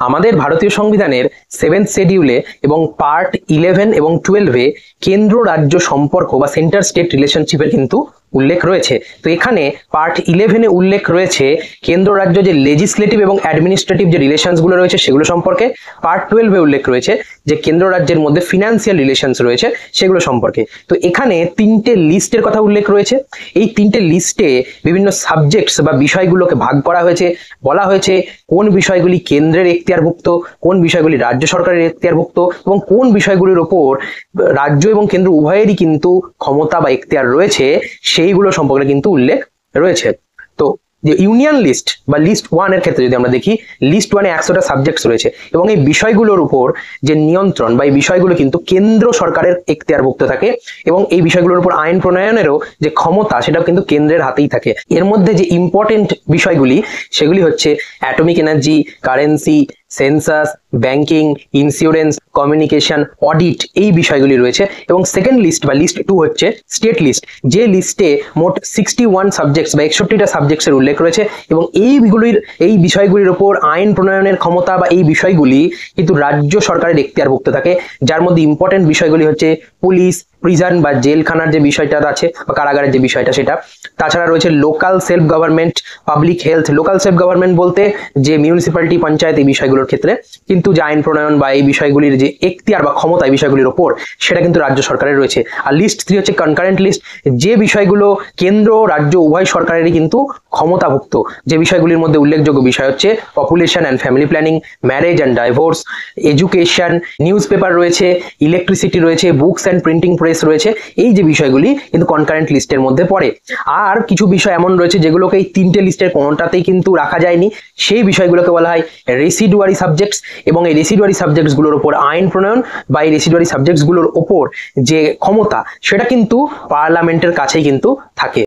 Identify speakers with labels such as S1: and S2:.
S1: আমাদের ভারতীয় সংবিধানের 7th শিডিউলে এবং পার্ট 11 এবং 12-এ কেন্দ্র রাজ্য সম্পর্ক বা সেন্টার স্টেট রিলেশনশিপের কিন্তু উল্লেখ রয়েছে। তো এখানে পার্ট 11-এ উল্লেখ রয়েছে কেন্দ্র রাজ্য যে লেজিসলেটিভ এবং অ্যাডমিনিস্ট্রেটিভ যে রিলেশনস গুলো রয়েছে সেগুলো সম্পর্কে। পার্ট 12-এ উল্লেখ রয়েছে যে কেন্দ্র রাজ্যের মধ্যে ফিনান্সিয়াল রিলেশনস রয়েছে সেগুলো সম্পর্কে। তো এখানে তিনটে লিস্টের কথা উল্লেখ রয়েছে। এই তিনটে লিস্টে বিভিন্ন সাবজেক্টস বা বিষয়গুলোকে ভাগ করা হয়েছে, বলা হয়েছে কোন বিষয়গুলি কেন্দ্রের এখতিয়ারভুক্ত, কোন বিষয়গুলি রাজ্য সরকারের এখতিয়ারভুক্ত এবং কোন বিষয়গুলির ওপর রাজ্য এবং কেন্দ্র উভয়েরই কিন্তু ক্ষমতা বা এখতিয়ার রয়েছে সেইগুলো সম্পর্কে কিন্তু উল্লেখ রয়েছে। তো যে ইউনিয়ন লিস্ট বা লিস্ট 1 এর ক্ষেত্রে যদি আমরা দেখি, লিস্ট 1-এ 100টা সাবজেক্টস রয়েছে এবং এই বিষয়গুলোর উপর যে নিয়ন্ত্রণ বা এই বিষয়গুলো কিন্তু কেন্দ্র সরকারের এখতিয়ারভুক্ত থাকে এবং এই বিষয়গুলোর উপর আইন প্রণয়নেরও যে ক্ষমতা সেটাও কিন্তু কেন্দ্রের হাতেই থাকে। এর মধ্যে যে ইম্পর্টেন্ট বিষয়গুলি সেগুলি হচ্ছে atomic energy, currency, census, banking, insurance, communication, audit, এই বিষয়গুলি রয়েছে। এবং সেকেন্ড লিস্ট বা লিস্ট 2 হচ্ছে স্টেট লিস্ট, যে লিস্টে মোট 61 সাবজেক্টস বা 61টা সাবজেক্টসের উল্লেখ রয়েছে এবং এই বিষয়গুলির উপর আইন প্রণয়নের ক্ষমতা বা এই বিষয়গুলি কিন্তু রাজ্য সরকারের এখতিয়ারভুক্ত থাকে। যার মধ্যে ইম্পর্টেন্ট বিষয়গুলি হচ্ছে পুলিশ, প্রিজন বা জেলখানার যে বিষয়টা আছে বা কারাগারের যে বিষয়টা সেটা। তাছাড়া রয়েছে local self government, public health. Local self government বলতে যে মিউনিসিপ্যালিটি, পঞ্চায়েত, এই বিষয়গুলোর ক্ষেত্রে কিন্তু যে আইন প্রণয়ন বা এই বিষয়গুলির যে এখতিয়ার বা ক্ষমতা এই বিষয়গুলির ওপর সেটা কিন্তু রাজ্য সরকারের রয়েছে। আর লিস্ট 3 হচ্ছে কনকারেন্ট লিস্ট, যে বিষয়গুলো কেন্দ্র রাজ্য উভয় সরকারেরই কিন্তু ক্ষমতাভুক্ত। যে বিষয়গুলির মধ্যে উল্লেখযোগ্য বিষয় হচ্ছে population and family planning, marriage and divorce, education, news paper রয়েছে, ইলেকট্রিসিটি রয়েছে, বুকস অ্যান্ড প্রিন্টিং প্রেস রয়েছে। এই যে বিষয়গুলি কিন্তু কনকারেন্ট লিস্টের মধ্যে পড়ে। আর কিছু বিষয় এমন রয়েছে যেগুলোকে এই তিনটে লিস্টের কোনোটাতেই কিন্তু রাখা যায়নি, সেই বিষয়গুলোকে বলা হয় রেসিডুয়ারি সাবজেক্টস। এবং এই রেসিডুয়ারি সাবজেক্টসগুলোর উপর আইন প্রণয়ন বা এই রেসিডুয়ারি সাবজেক্টসগুলোর ওপর যে ক্ষমতা সেটা কিন্তু পার্লামেন্টের কাছেই কিন্তু থাকে।